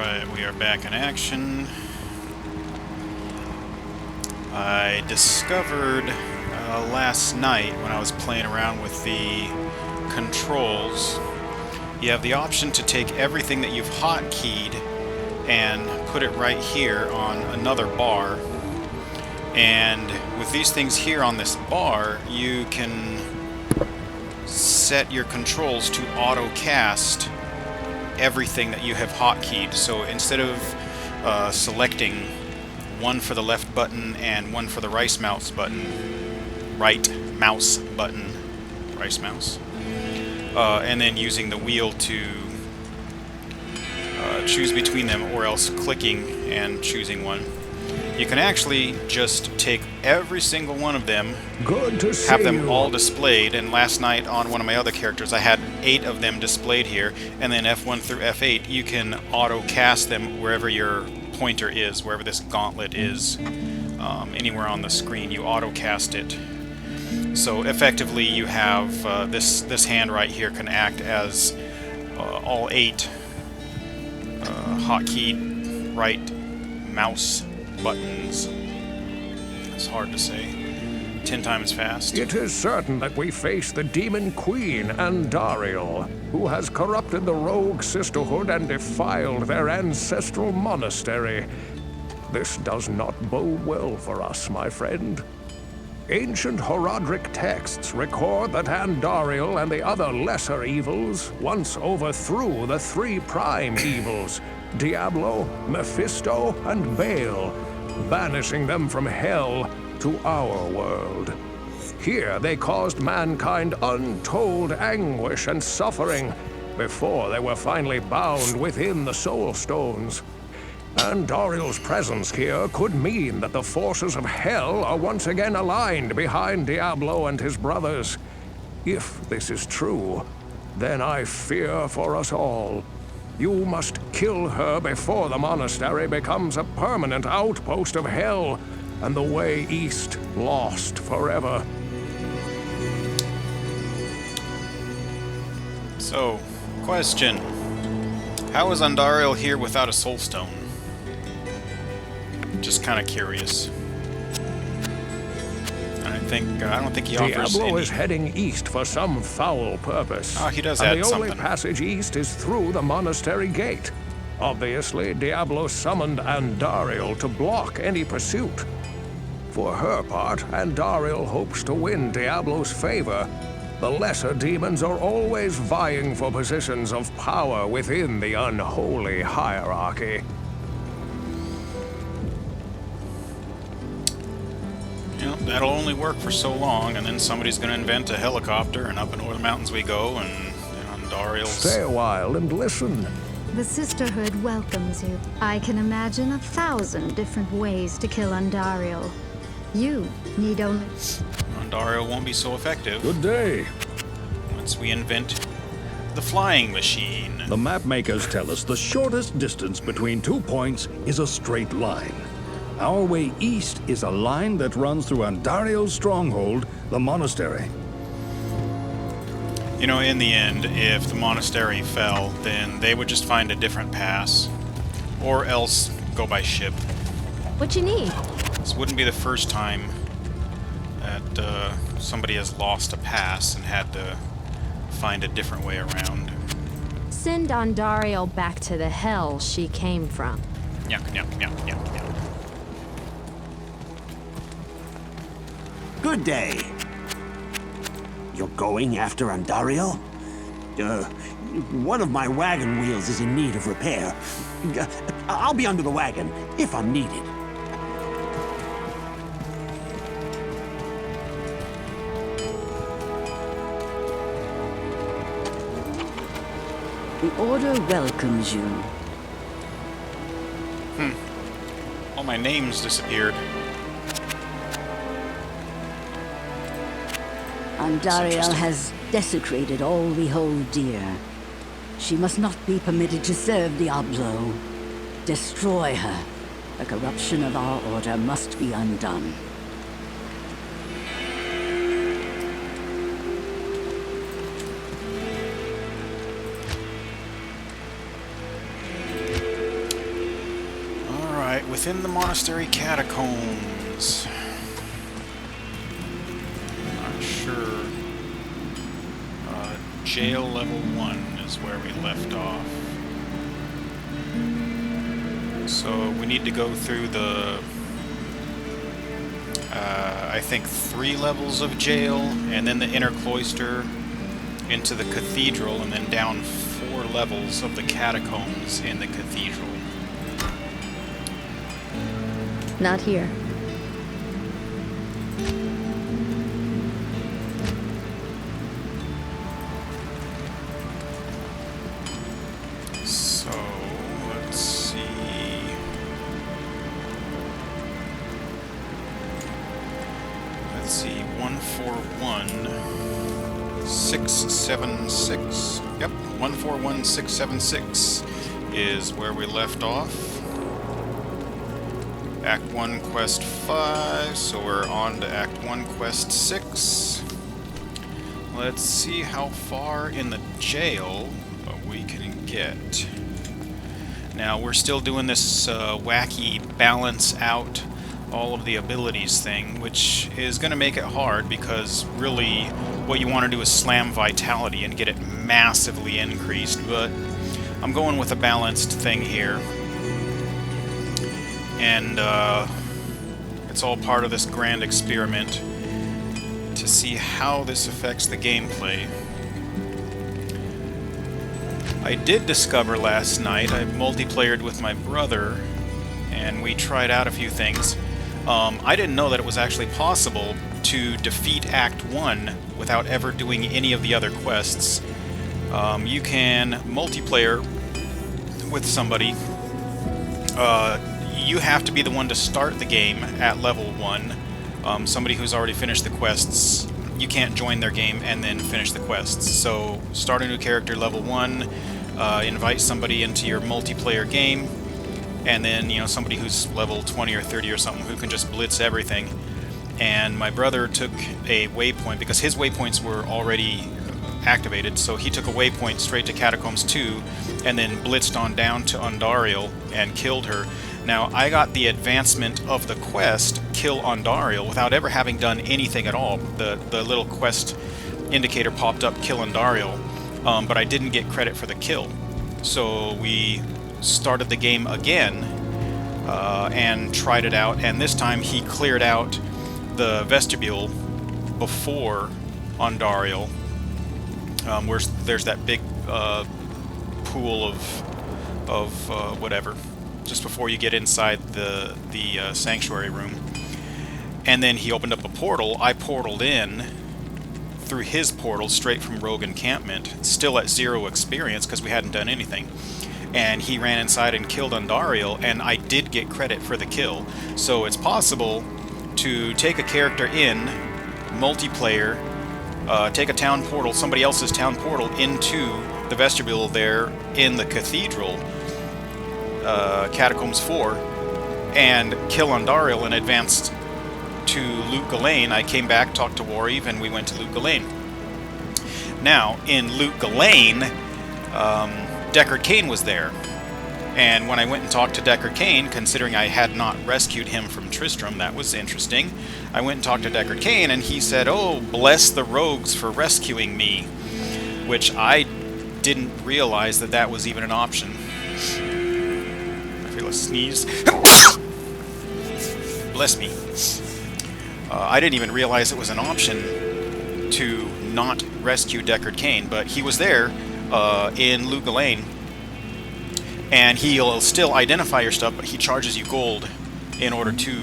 Alright, we are back in action. I discovered last night when I was playing around with the controls, you have the option to take everything that you've hotkeyed and put it right here on another bar. And with these things here on this bar, you can set your controls to auto-cast everything that you have hotkeyed. So instead of selecting one for the left button and one for the right mouse button, and then using the wheel to choose between them, or else clicking and choosing one, you can actually just take every single one of them, have them all displayed. And last night on one of my other characters I had 8 of them displayed here, and then F1 through F8 you can auto cast them wherever your pointer is, wherever this gauntlet is, anywhere on the screen you auto cast it. So effectively you have this hand right here can act as all 8 hotkeyed right mouse buttons. It's hard to say. 10 times fast. It is certain that we face the Demon Queen, Andariel, who has corrupted the rogue sisterhood and defiled their ancestral monastery. This does not bode well for us, my friend. Ancient Herodic texts record that Andariel and the other lesser evils once overthrew the 3 prime evils, Diablo, Mephisto, and Baal, banishing them from hell to our world. Here they caused mankind untold anguish and suffering before they were finally bound within the Soul Stones. Andariel's presence here could mean that the forces of hell are once again aligned behind Diablo and his brothers. If this is true, then I fear for us all. You must kill her before the monastery becomes a permanent outpost of hell, and the way east lost forever. So, question. How is Andariel here without a soul stone? Just kind of curious. I don't think he offers Diablo any. is heading east for some foul purpose. Oh, he does and add the only something. passage east is through the monastery gate. Obviously, Diablo summoned Andariel to block any pursuit. For her part, Andariel hopes to win Diablo's favor. The lesser demons are always vying for positions of power within the unholy hierarchy. You know, that'll only work for so long, and then somebody's going to invent a helicopter, and up and over the mountains we go, and Andariel's... Stay a while and listen. The Sisterhood welcomes you. I can imagine 1,000 different ways to kill Andariel. You need only... Andariel won't be so effective. Good day. Once we invent the flying machine. The map makers tell us the shortest distance between 2 points is a straight line. Our way east is a line that runs through Andariel's stronghold, the monastery. You know, in the end, if the monastery fell, then they would just find a different pass, or else go by ship. What you need? This wouldn't be the first time that somebody has lost a pass and had to find a different way around. Send Andariel back to the hell she came from. Yuck, yuck, yuck, yuck, yuck. Good day. You're going after Andariel? One of my wagon wheels is in need of repair. I'll be under the wagon if I'm needed. The Order welcomes you. All my names disappeared. Andariel has desecrated all we hold dear. She must not be permitted to serve Diablo. Destroy her. The corruption of our order must be undone. Alright, within the monastery catacombs. Not sure. Jail level 1 is where we left off. So we need to go through the, I think 3 levels of jail, and then the inner cloister, into the cathedral, and then down 4 levels of the catacombs in the cathedral. Not here. So, let's see. Let's see, 141676. Yep, 141676 is where we left off. Act 1, Quest 5, so we're on to Act 1, Quest 6. Let's see how far in the jail we can get. Now, we're still doing this wacky balance out all of the abilities thing, which is going to make it hard because really what you want to do is slam vitality and get it massively increased, but I'm going with a balanced thing here. And it's all part of this grand experiment to see how this affects the gameplay. I did discover last night, I multiplayed with my brother, and we tried out a few things. I didn't know that it was actually possible to defeat Act 1 without ever doing any of the other quests. You can multiplayer with somebody. You have to be the one to start the game at level 1. Somebody who's already finished the quests, you can't join their game and then finish the quests. So start a new character level 1, invite somebody into your multiplayer game, and then somebody who's level 20 or 30 or something who can just blitz everything. And my brother took a waypoint because his waypoints were already activated, so he took a waypoint straight to Catacombs 2 and then blitzed on down to Andariel and killed her. Now, I got the advancement of the quest, Kill Andariel, without ever having done anything at all. The little quest indicator popped up, Kill Andariel, but I didn't get credit for the kill. So we started the game again and tried it out, and this time he cleared out the vestibule before Andariel, where there's that big pool of whatever, just before you get inside the sanctuary room. And then he opened up a portal. I portaled in through his portal straight from Rogue Encampment, still at 0 experience because we hadn't done anything. And he ran inside and killed Andariel, and I did get credit for the kill. So it's possible to take a character in, multiplayer, take a town portal, somebody else's town portal, into the vestibule there in the cathedral, Catacombs 4, and kill Andariel and advanced to Loot Ghislaine. I came back, talked to Wareve, and we went to Loot Ghislaine. Now, in Loot Ghislaine, Deckard Cain was there. And when I went and talked to Deckard Cain, considering I had not rescued him from Tristram, that was interesting. I went and talked to Deckard Cain, and he said, "Oh, bless the rogues for rescuing me," which I didn't realize that was even an option. I feel a sneeze. Bless me. I didn't even realize it was an option to not rescue Deckard Cain, but he was there in Loot Ghislaine. And he'll still identify your stuff, but he charges you gold in order to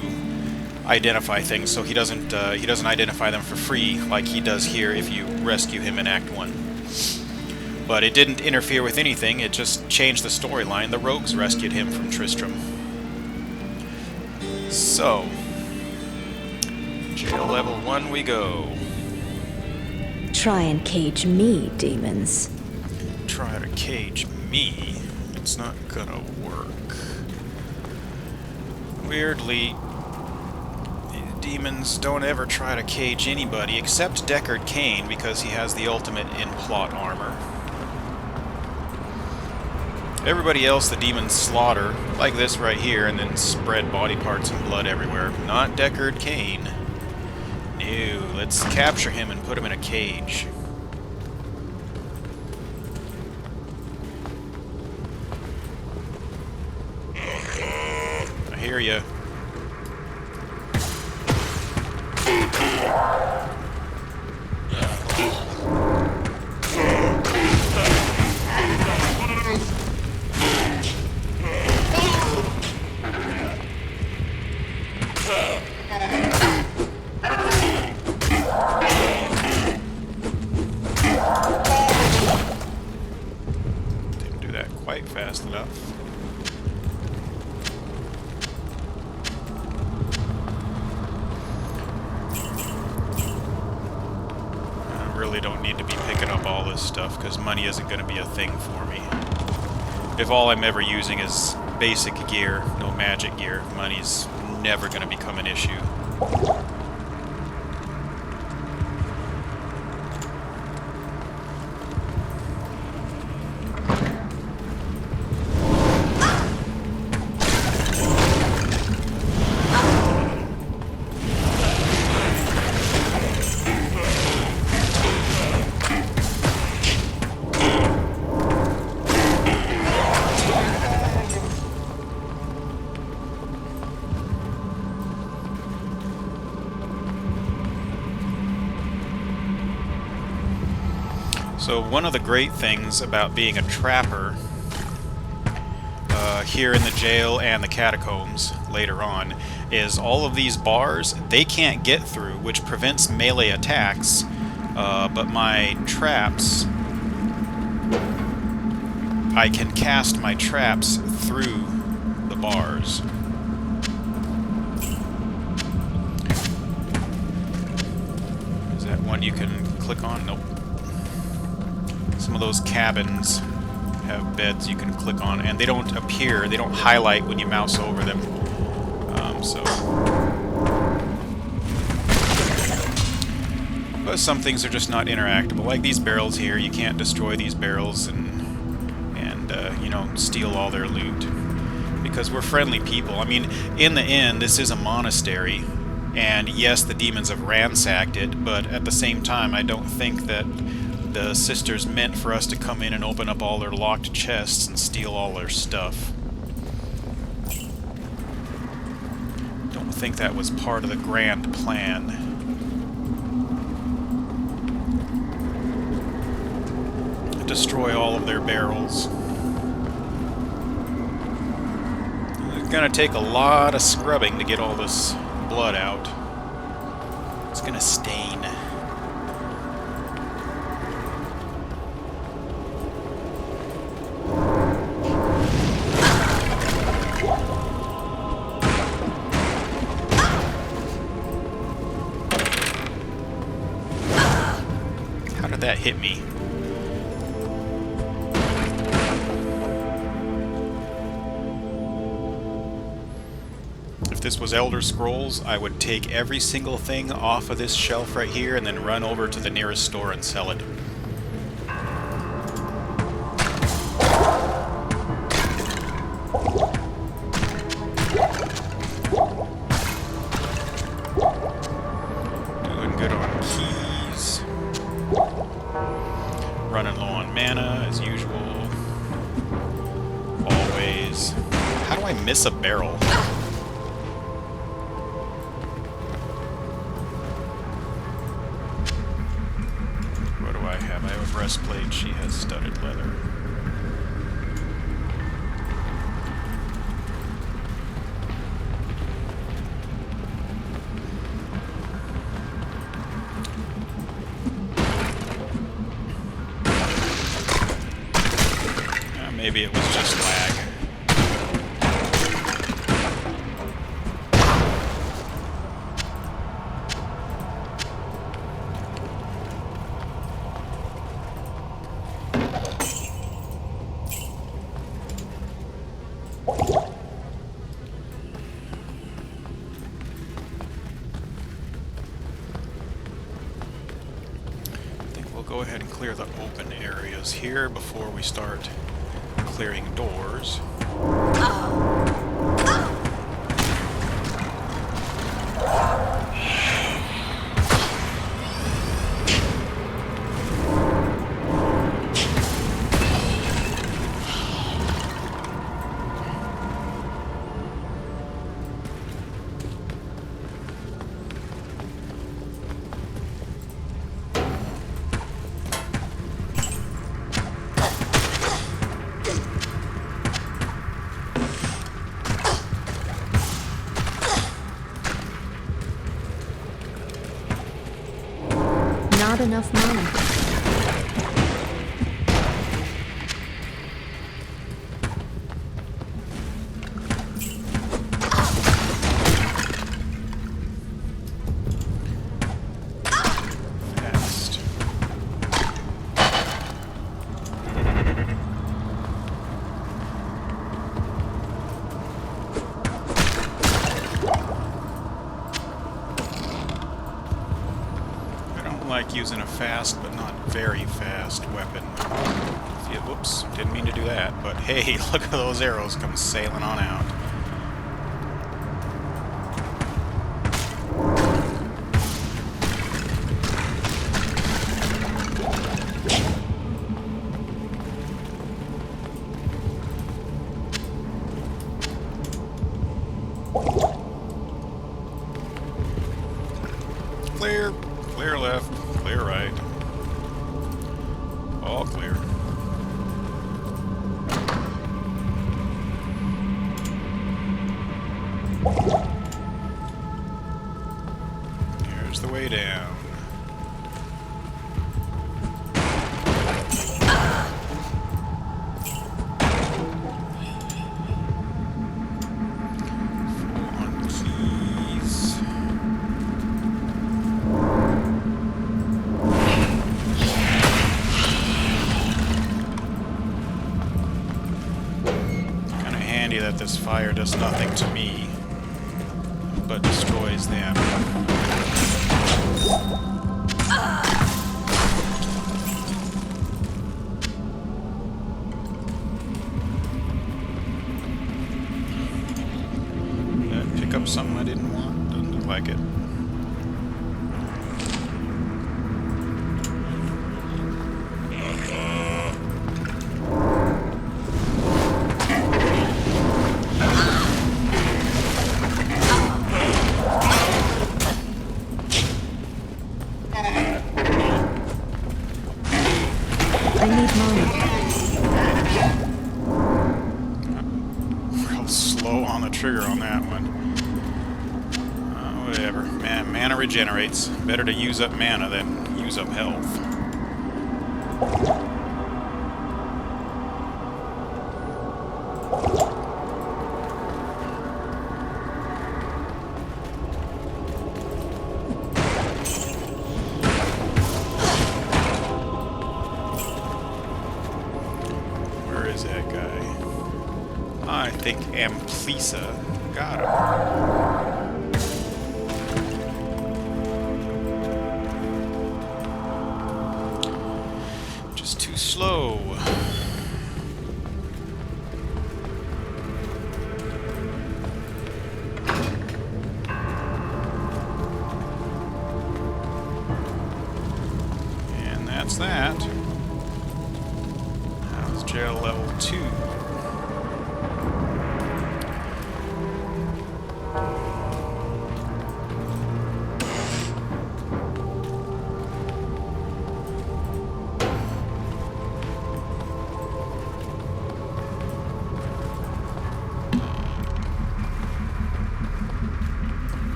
identify things. So he doesn't identify them for free like he does here if you rescue him in Act 1. But it didn't interfere with anything. It just changed the storyline. The rogues rescued him from Tristram. So, jail level 1 we go. Try and cage me, demons. Try to cage me. It's not gonna work. Weirdly, demons don't ever try to cage anybody except Deckard Cain because he has the ultimate in plot armor. Everybody else the demons slaughter, like this right here, and then spread body parts and blood everywhere. Not Deckard Cain. No, let's capture him and put him in a cage. I hear ya. Didn't do that quite fast enough. I really don't need to be picking up all this stuff because money isn't going to be a thing for me. If all I'm ever using is basic gear, no magic gear, money's never going to become an issue. So one of the great things about being a trapper here in the jail and the catacombs later on is all of these bars they can't get through, which prevents melee attacks, but my traps, I can cast my traps through the bars. Is that one you can click on? Nope. Some of those cabins have beds you can click on, and they don't appear, they don't highlight when you mouse over them. But some things are just not interactable. Like these barrels here, you can't destroy these barrels and you know, steal all their loot. Because we're friendly people. I mean, in the end, this is a monastery, and yes, the demons have ransacked it, but at the same time, I don't think that the sisters meant for us to come in and open up all their locked chests and steal all their stuff. Don't think that was part of the grand plan. Destroy all of their barrels. It's gonna take a lot of scrubbing to get all this blood out. It's gonna stain. That hit me. If this was Elder Scrolls, I would take every single thing off of this shelf right here and then run over to the nearest store and sell it. Doing good on keys. Running low on mana, as usual. Always. How do I miss a barrel? What do I have? I have a breastplate. She has studded leather. Maybe it was just lag. I think we'll go ahead and clear the open areas here before we start clearing doors. Not enough money. Fast. I don't like using a fast but not very fast weapon. Yeah, whoops, didn't mean to do that, but hey, look at those arrows come sailing on out. Clear, clear left, clear right. All clear. Here's the way down. On keys. Kind of handy that this fire does nothing to me, but destroys them. Did I pick up something I didn't want? Doesn't look like it. I need money. Real slow on the trigger on that one. Whatever. Mana regenerates. Better to use up mana than use up health. Where is that guy? I think Amplisa got him. Just too slow. And that's that. How's jail level 2?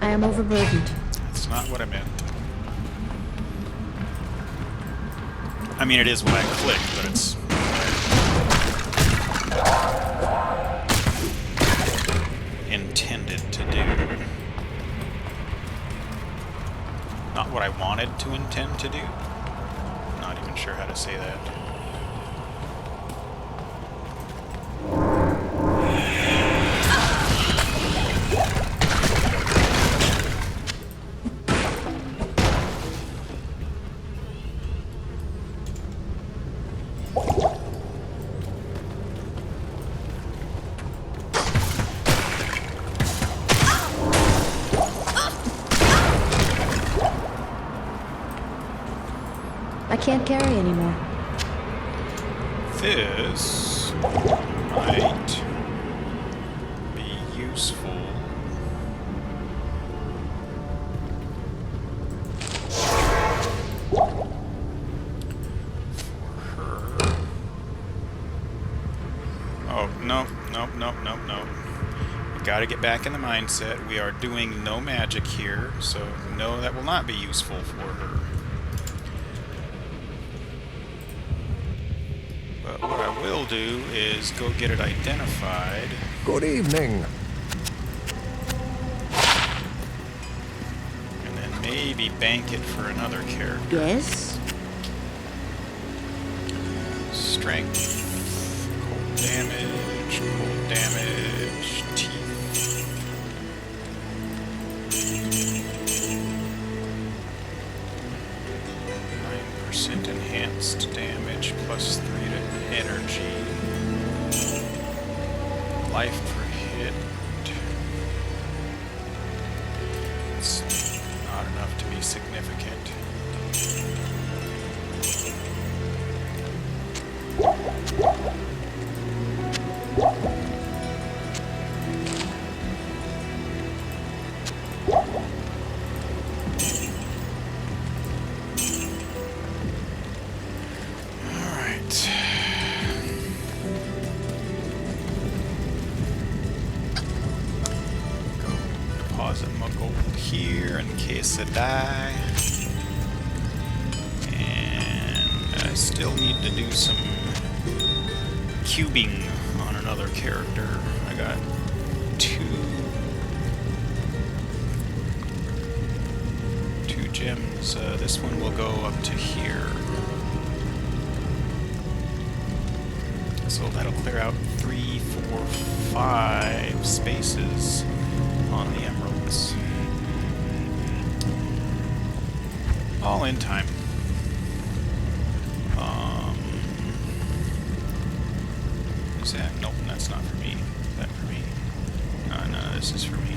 I am overburdened. That's not what I meant. I mean, it is what I clicked, but it's... intended to do. Not what I wanted to intend to do. Not even sure how to say that. I can't carry anymore. This might be useful. Oh, no. We gotta get back in the mindset. We are doing no magic here, so no, that will not be useful for her. But what I will do is go get it identified. Good evening. And then maybe bank it for another character. Yes? Strength. Cold damage, teeth. 9% enhanced damage plus 3 to energy. Life per hit. It's not enough to be significant. Here in case I die, and I still need to do some cubing on another character. I got two gems. This one will go up to here, so that'll clear out 3, 4, 5 spaces on the emeralds. All in time. Is that? Nope, that's not for me. Is that for me? No, this is for me.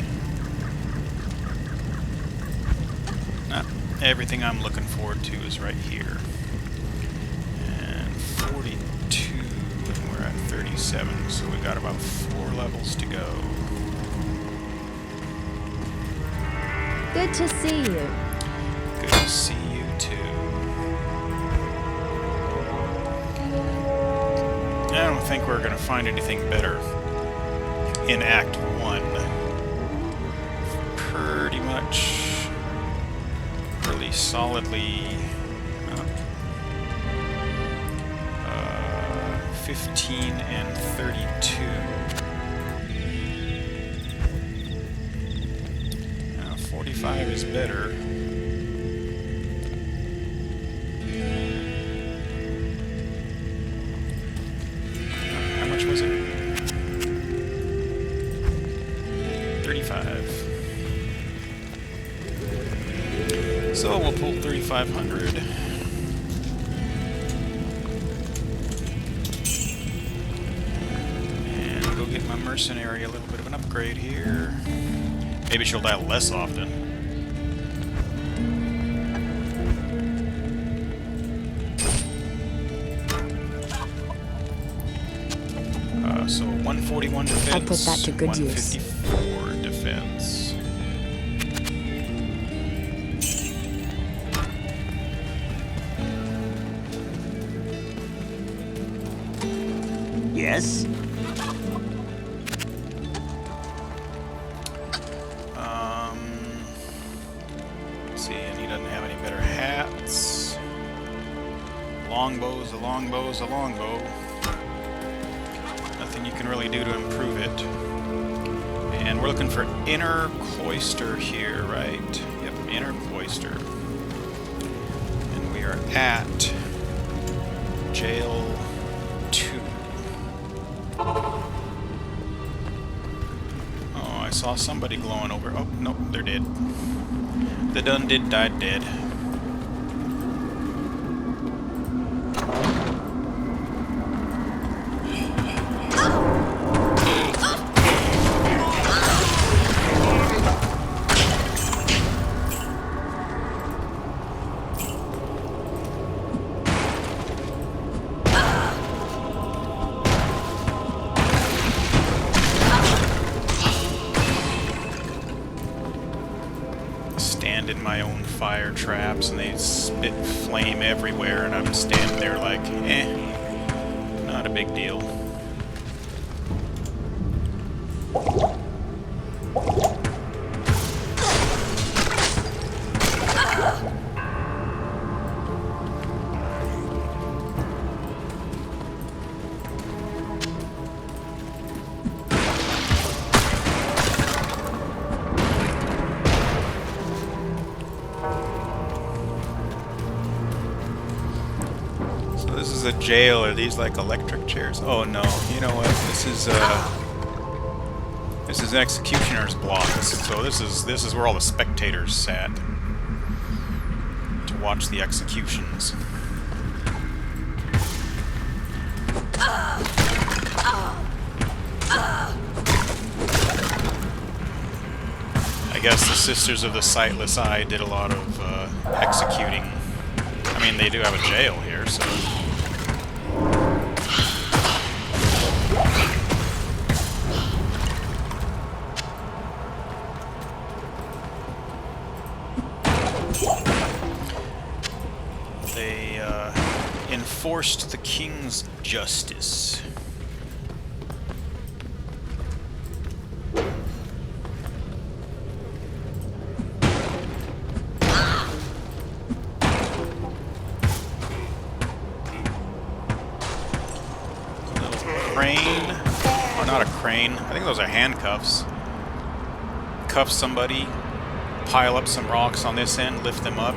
Nah, everything I'm looking forward to is right here. And 42, and we're at 37, so we got about 4 levels to go. Good to see you. Good to see you too. I don't think we're going to find anything better in Act 1. Pretty much really solidly 15 and 32. 45 is better. How much was it? 35. So we'll pull 3,500. And go get my mercenary a little bit of an upgrade here. Maybe she'll die less often. So 141 defense. I'll put that to good use. 154 defense. Yes? Let's see, and he doesn't have any better hats. Longbow's a longbow's a longbow. Nothing you can really do to improve it. And we're looking for inner cloister here, right? Yep, inner cloister. And we are at jail 2. Oh, I saw somebody glowing over. Oh, nope, they're dead. The done did died dead. my own fire traps, and they spit flame everywhere, and I'm standing there like, not a big deal. This is a jail. Are these like electric chairs? Oh no! You know what? This is an executioner's block. So this is where all the spectators sat to watch the executions. I guess the Sisters of the Sightless Eye did a lot of executing. I mean, they do have a jail here, so. They enforced the king's justice. Crane, or not a crane, I think those are handcuffs. Cuff somebody, pile up some rocks on this end, lift them up.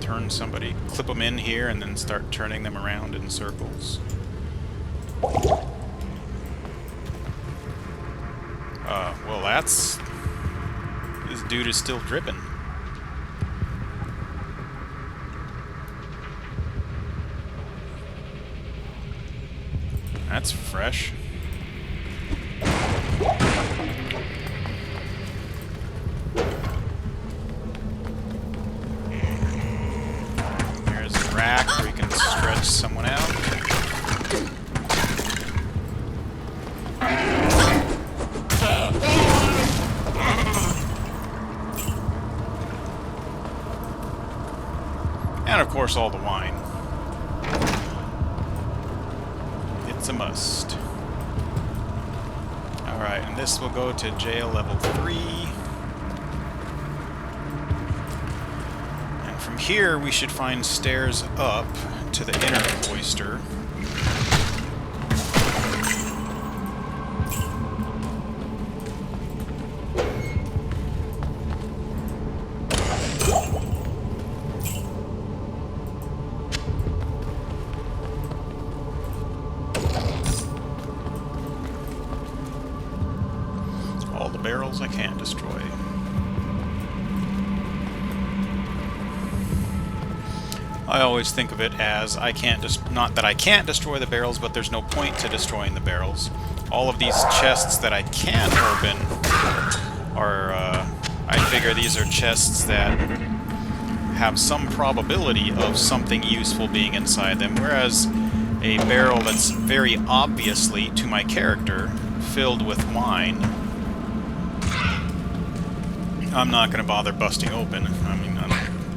Turn somebody, clip them in here, and then start turning them around in circles. Well, this dude is still dripping. That's fresh. There's a rack where you can stretch someone out. And of course all the wine. It's a must. Alright, and this will go to jail level 3. And from here we should find stairs up to the inner cloister. Barrels I can't destroy. I always think of it as not that I can't destroy the barrels, but there's no point to destroying the barrels. All of these chests that I can open are, I figure these are chests that have some probability of something useful being inside them, whereas a barrel that's very obviously, to my character, filled with wine, I'm not going to bother busting open. I mean,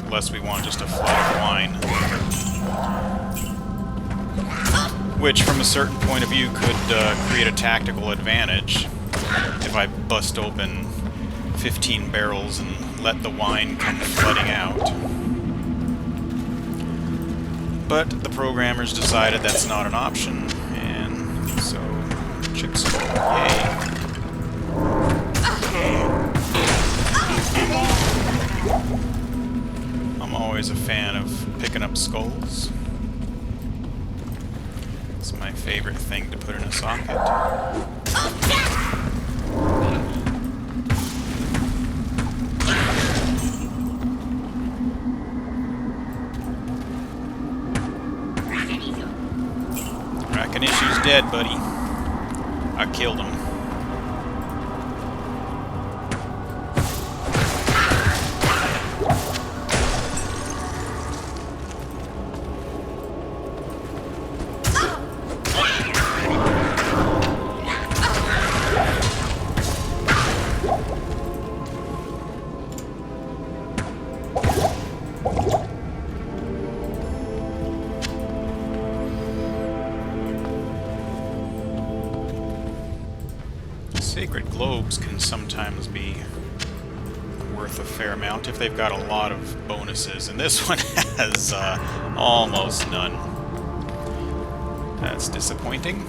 unless we want just a flood of wine. Which, from a certain point of view, could create a tactical advantage if I bust open 15 barrels and let the wine come flooding out. But the programmers decided that's not an option, and so chips full. Yay. I'm always a fan of picking up skulls. It's my favorite thing to put in a socket. Rakinishu's dead, buddy. I killed him. Sacred globes can sometimes be worth a fair amount if they've got a lot of bonuses, and this one has almost none. That's disappointing.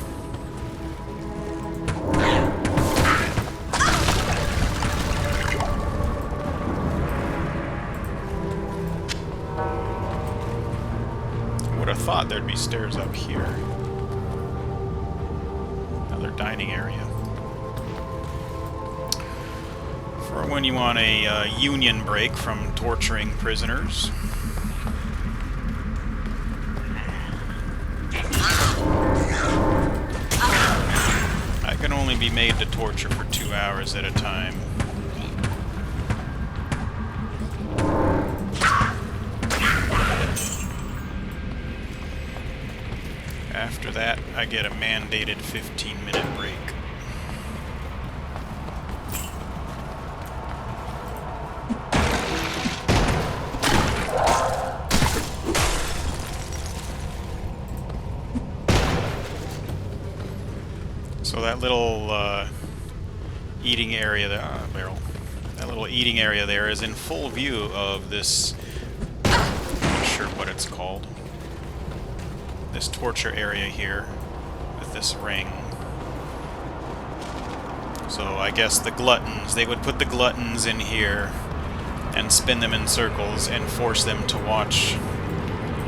Would have thought there'd be stairs up here. Another dining area. For when you want a union break from torturing prisoners. I can only be made to torture for 2 hours at a time. After that, I get a mandated 15-minute break. So that little eating area there, barrel. That little eating area there is in full view of this. I'm not sure what it's called. This torture area here with this ring. So I guess the gluttons, they would put the gluttons in here and spin them in circles and force them to watch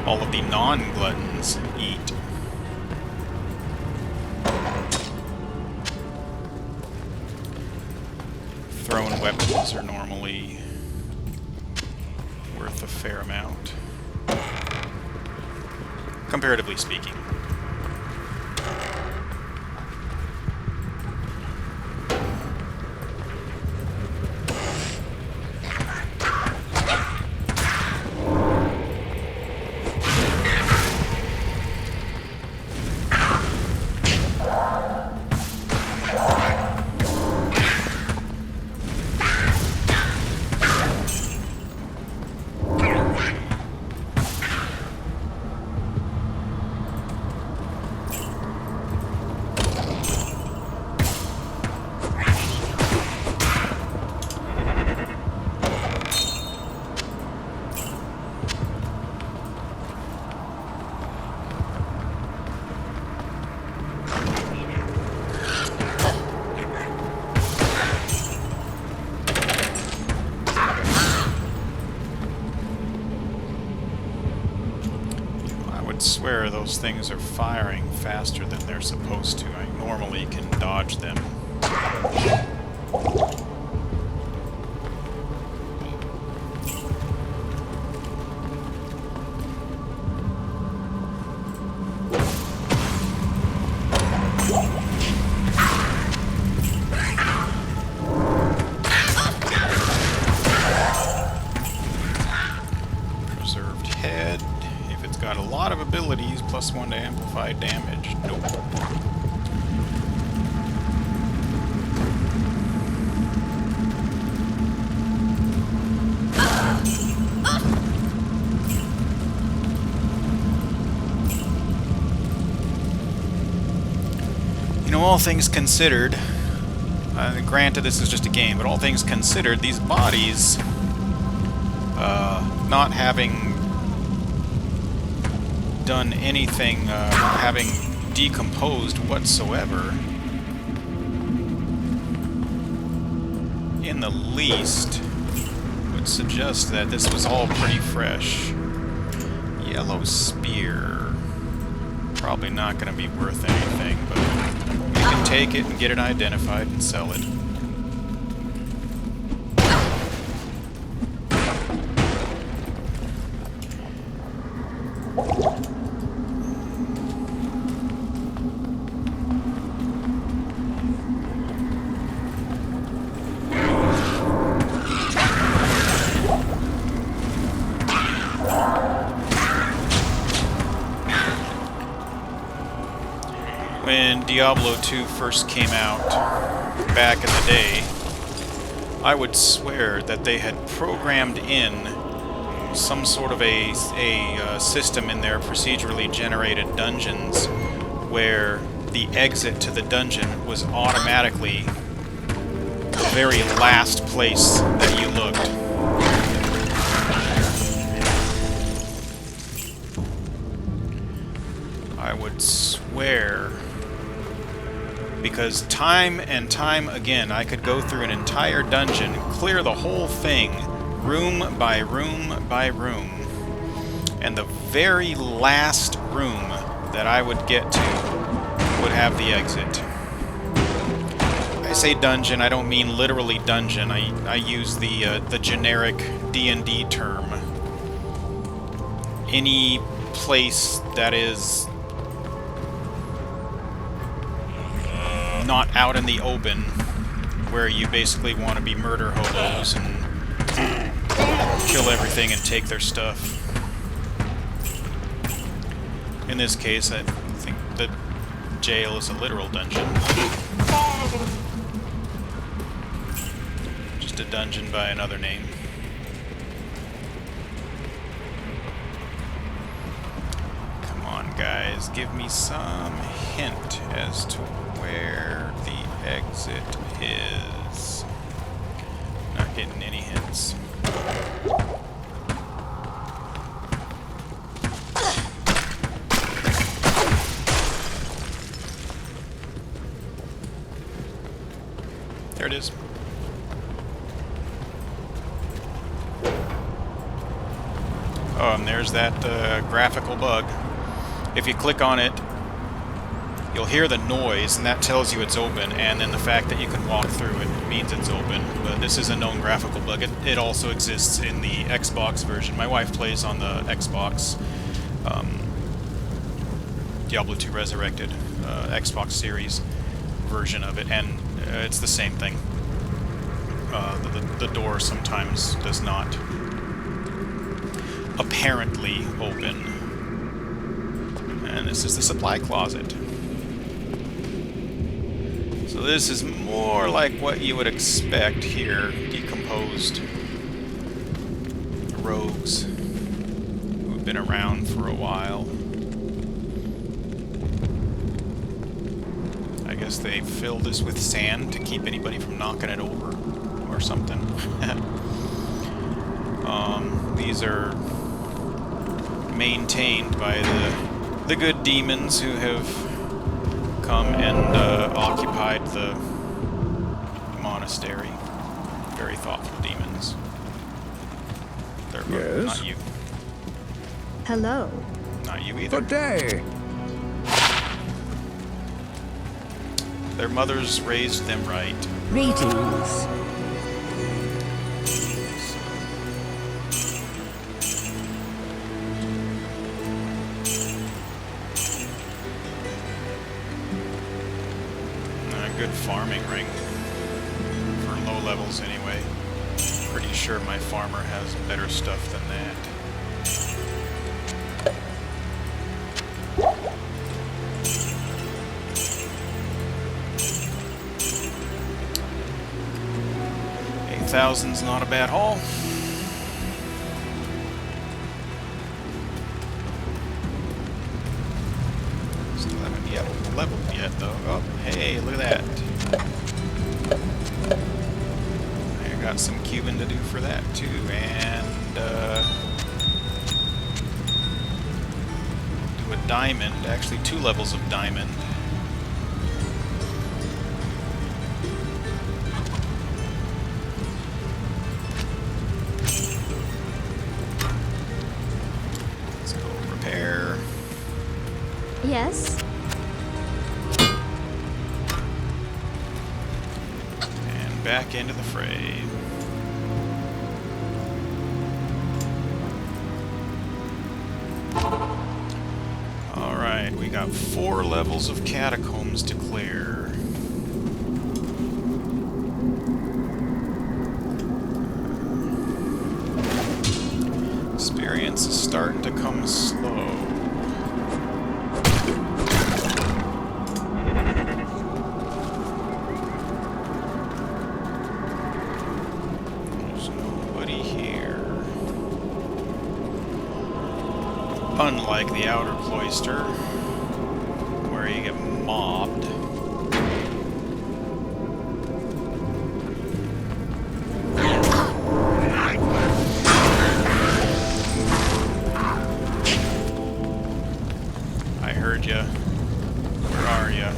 all of the non-gluttons eat. Thrown weapons are normally worth a fair amount, comparatively speaking. Swear those things are firing faster than they're supposed to. I normally can dodge them. Preserved head. Got a lot of abilities, +1 to amplify damage. Nope. You know, all things considered, granted this is just a game, but all things considered, these bodies, not having done anything, having decomposed whatsoever, in the least, would suggest that this was all pretty fresh. Yellow spear. Probably not going to be worth anything, but we can take it and get it identified and sell it. When Diablo 2 first came out, back in the day, I would swear that they had programmed in some sort of a system in their procedurally generated dungeons where the exit to the dungeon was automatically the very last place that you looked. I would swear, because time and time again I could go through an entire dungeon, clear the whole thing, room by room by room, and the very last room that I would get to would have the exit. I say dungeon, I don't mean literally dungeon. I use the generic D&D term. Any place that is not out in the open, where you basically want to be murder hobos and kill everything and take their stuff. In this case, I think the jail is a literal dungeon. Just a dungeon by another name. Come on, guys, give me some hint as to where the exit is. Not getting any hints. There it is. Oh, and there's that graphical bug. If you click on it, you'll hear the noise, and that tells you it's open, and then the fact that you can walk through it means it's open. But this is a known graphical bug. It also exists in the Xbox version. My wife plays on the Xbox, Diablo 2 Resurrected, Xbox Series version of it, and it's the same thing. The door sometimes does not apparently open. And this is the supply closet. So this is more like what you would expect here, decomposed rogues who have been around for a while. I guess they fill this with sand to keep anybody from knocking it over or something. These are maintained by the good demons who have come and occupied the monastery. Very thoughtful demons. They're Yes? not you. Hello. Not you either. Good day. Their mothers raised them right. Greetings. Good farming ring. For low levels anyway. Pretty sure my farmer has better stuff than that. $8,000's not a bad haul. Still haven't yet leveled yet though. Oh, hey, look at that. I got some Cuban to do for that too, and do a diamond, actually 2 levels of diamond. Let's go repair. Yes? And back into the fray. Alright, we got 4 levels of catacombs to clear. Experience is starting to come slow. Unlike the outer cloister, where you get mobbed. I heard ya. Where are ya?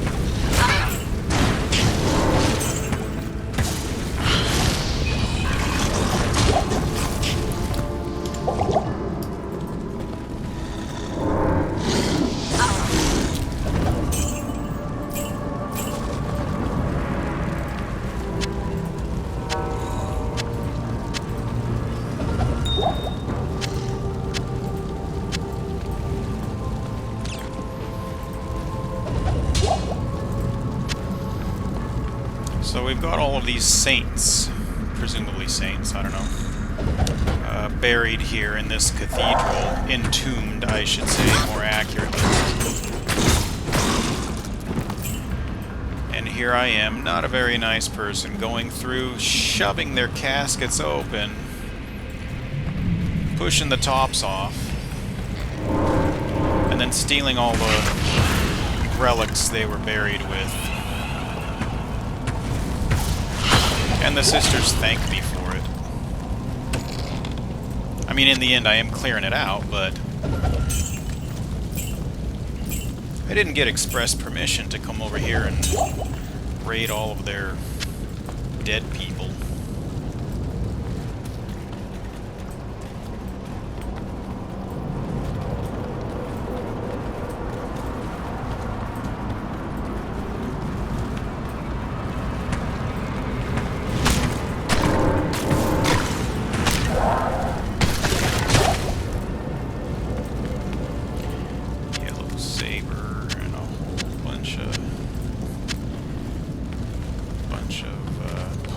So we've got all of these saints, presumably saints, I don't know, buried here in this cathedral, entombed, I should say, more accurately. And here I am, not a very nice person, going through, shoving their caskets open, pushing the tops off, and then stealing all the relics they were buried with. And the sisters thank me for it. I mean, in the end, I am clearing it out, but I didn't get express permission to come over here and raid all of their dead people.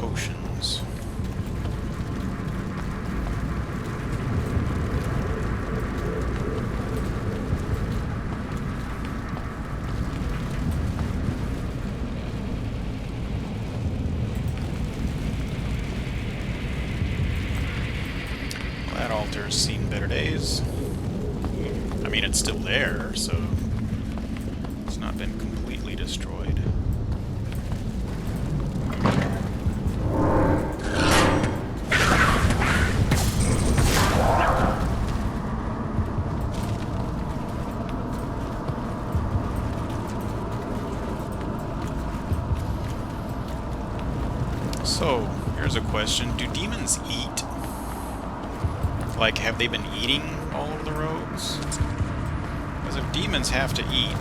Potions. Well, that altar's seen better days. I mean, it's still there, so it's not been completely destroyed. So, here's a question. Do demons eat? Like, have they been eating all over the rogues? Because if demons have to eat,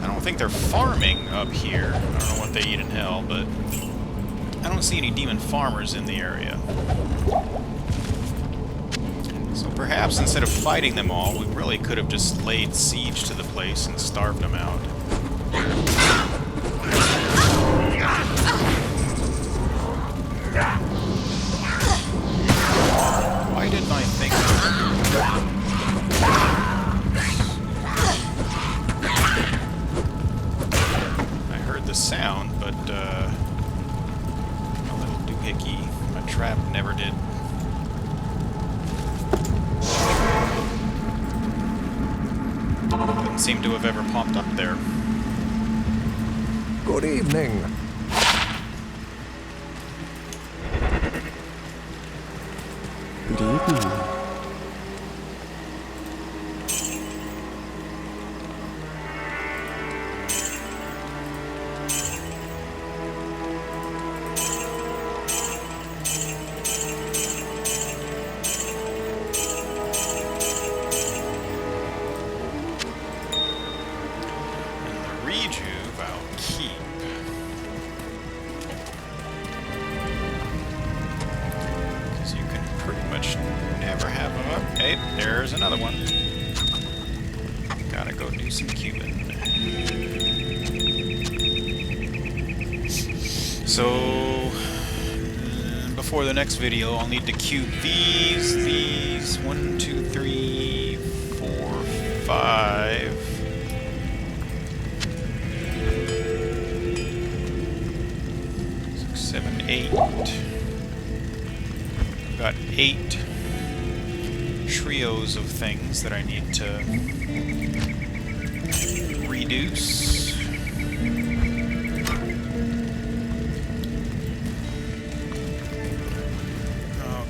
I don't think they're farming up here. I don't know what they eat in hell, but I don't see any demon farmers in the area. So perhaps instead of fighting them all, we really could have just laid siege to the place and starved them out. Why didn't I think of that? I heard the sound, but a little doohickey. My trap never did. Didn't seem to have ever popped up there. Good evening. Good evening. Hey, there's another one. Gotta go do some cubing. So, before the next video, I'll need to cube these. 1, 2, 3, 4, 5. 6, 7, 8. I've got 8. trios of things that I need to reduce.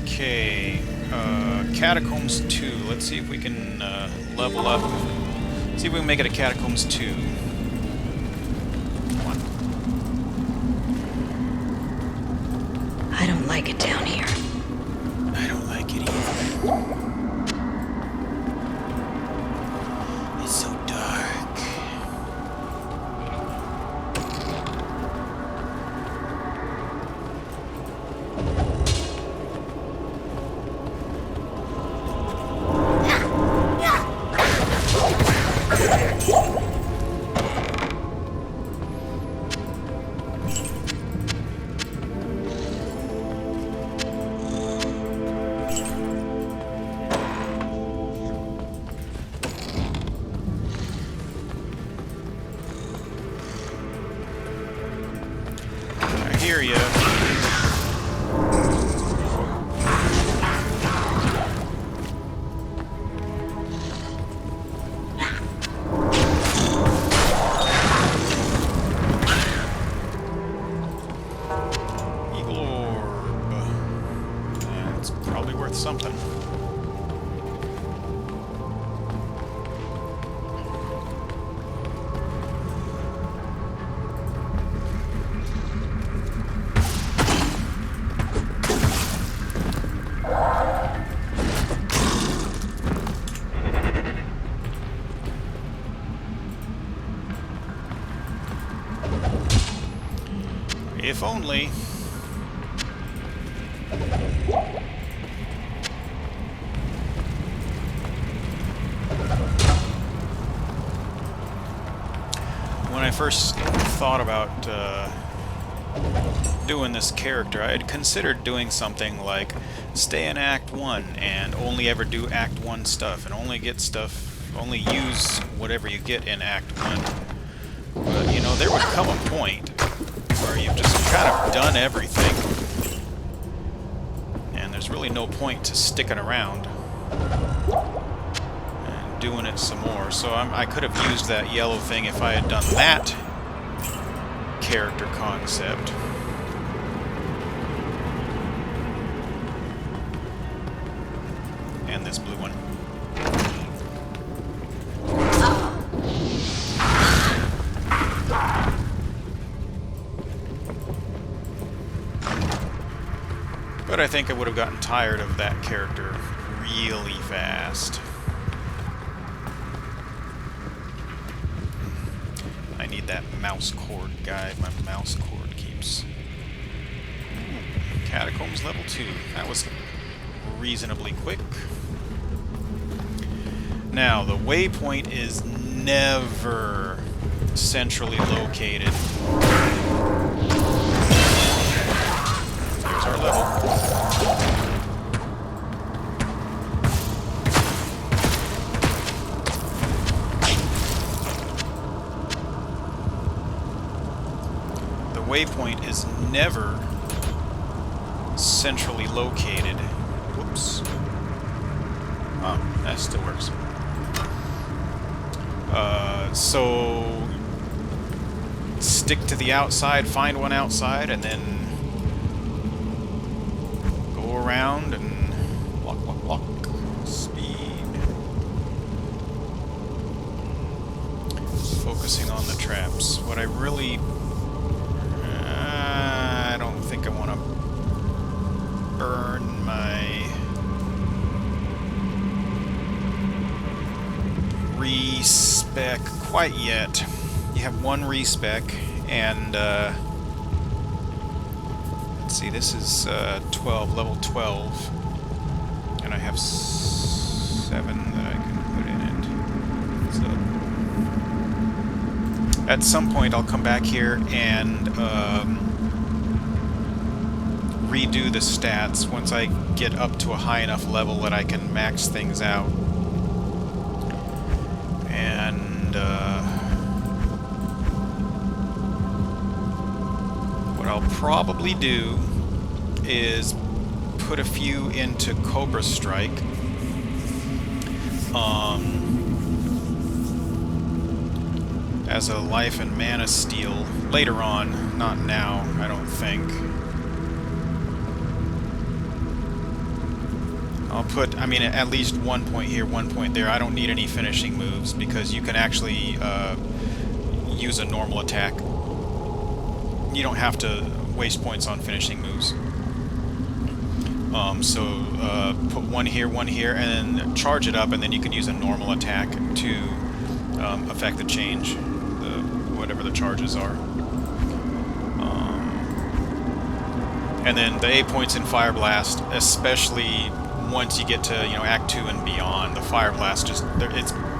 Okay, Catacombs 2. Let's see if we can level up. See if we can make it a Catacombs 2. Come on. I don't like it down here. I don't like it either. It's so dark. I hear ya. Eagle orb. Yeah, it's probably worth something. If only. When I first thought about doing this character, I had considered doing something like stay in Act 1 and only ever do Act 1 stuff and only get stuff, only use whatever you get in Act 1. But, you know, there would come a point where you've just kind of done everything, and there's really no point to sticking around and doing it some more. So I could have used that yellow thing if I had done that character concept. And this blue one. But I think I would have gotten tired of that character really fast. I need that mouse cord guide. My mouse cord keeps... Catacombs level 2. That was reasonably quick. Now, the waypoint is never centrally located. There's our level. The waypoint is never centrally located. Whoops. Oh, that still works. So stick to the outside, find one outside, and then go around and block, speed. Focusing on the traps. What I really... I don't think I want to burn my respec quite yet. You have one respec, and let's see, this is 12, level 12, and I have 7 that I can put in it. So at some point I'll come back here and redo the stats once I get up to a high enough level that I can max things out. And what I'll probably do is put a few into Cobra Strike as a life and mana steal later on, not now, I don't think. I'll put, I mean, at least 1 point here, 1 point there. I don't need any finishing moves because you can actually use a normal attack. You don't have to waste points on finishing moves. Put 1 here, and then charge it up, and then you can use a normal attack to affect the change, whatever the charges are. And then the 8 points in Fire Blast, especially once you get to, you know, Act 2 and beyond, the Fire Blast it's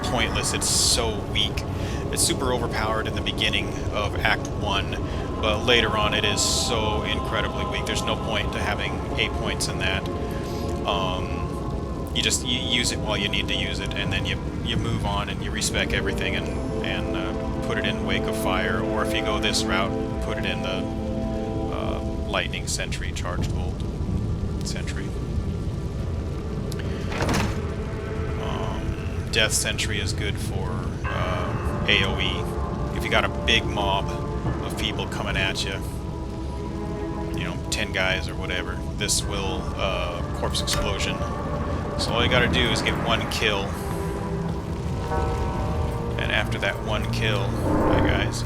pointless. It's so weak. It's super overpowered in the beginning of Act 1, but later on it is so incredibly weak. There's no point to having 8 points in that. You use it while you need to use it, and then you move on and you respec everything and put it in Wake of Fire, or if you go this route, put it in the Lightning Sentry, Charged Bolt Sentry. Death Sentry is good for AoE. If you got a big mob of people coming at you, you know, 10 guys or whatever, this will Corpse Explosion. So all you gotta do is get 1 kill. And after that 1 kill, hi guys.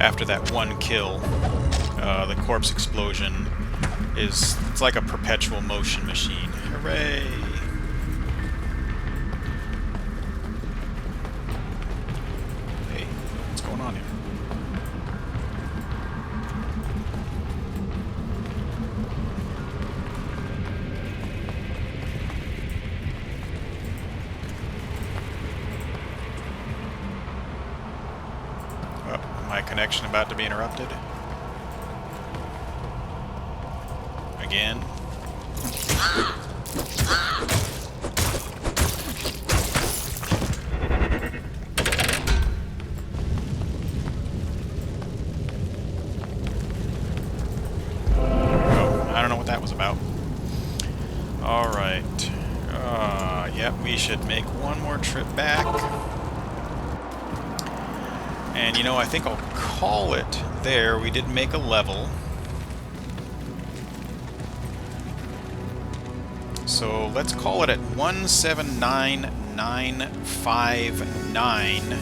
After that 1 kill, the Corpse Explosion it's like a perpetual motion machine. Hooray! Hey, what's going on here? Oh, my connection about to be interrupted. Again. Oh, I don't know what that was about. Alright. Yep, we should make one more trip back. And you know, I think I'll call it there. We did make a level. So let's call it at 179959,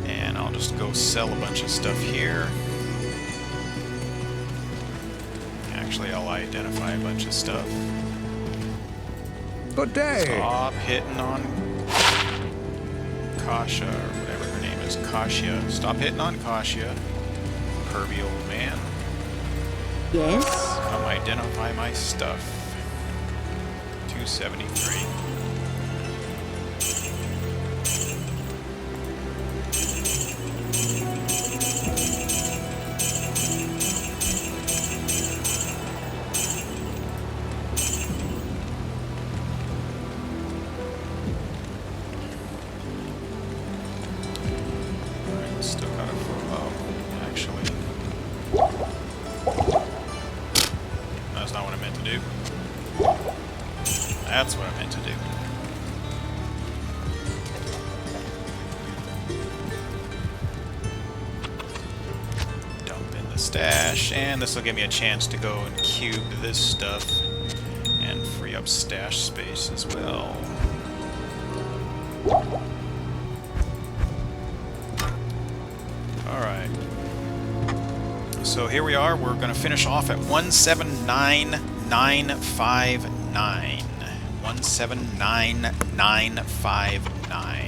and I'll just go sell a bunch of stuff here. Actually, I'll identify a bunch of stuff. Good day. Stop hitting on Kasha, or whatever her name is, Kasia. Stop hitting on Kasia, pervy old man. Yes? Come identify my stuff. 273. Still got a actually. That's not what I meant to do. That's what I meant to do. Dump in the stash, and this will give me a chance to go and cube this stuff and free up stash space as well. Alright. So here we are. We're going to finish off at 179959. 179959.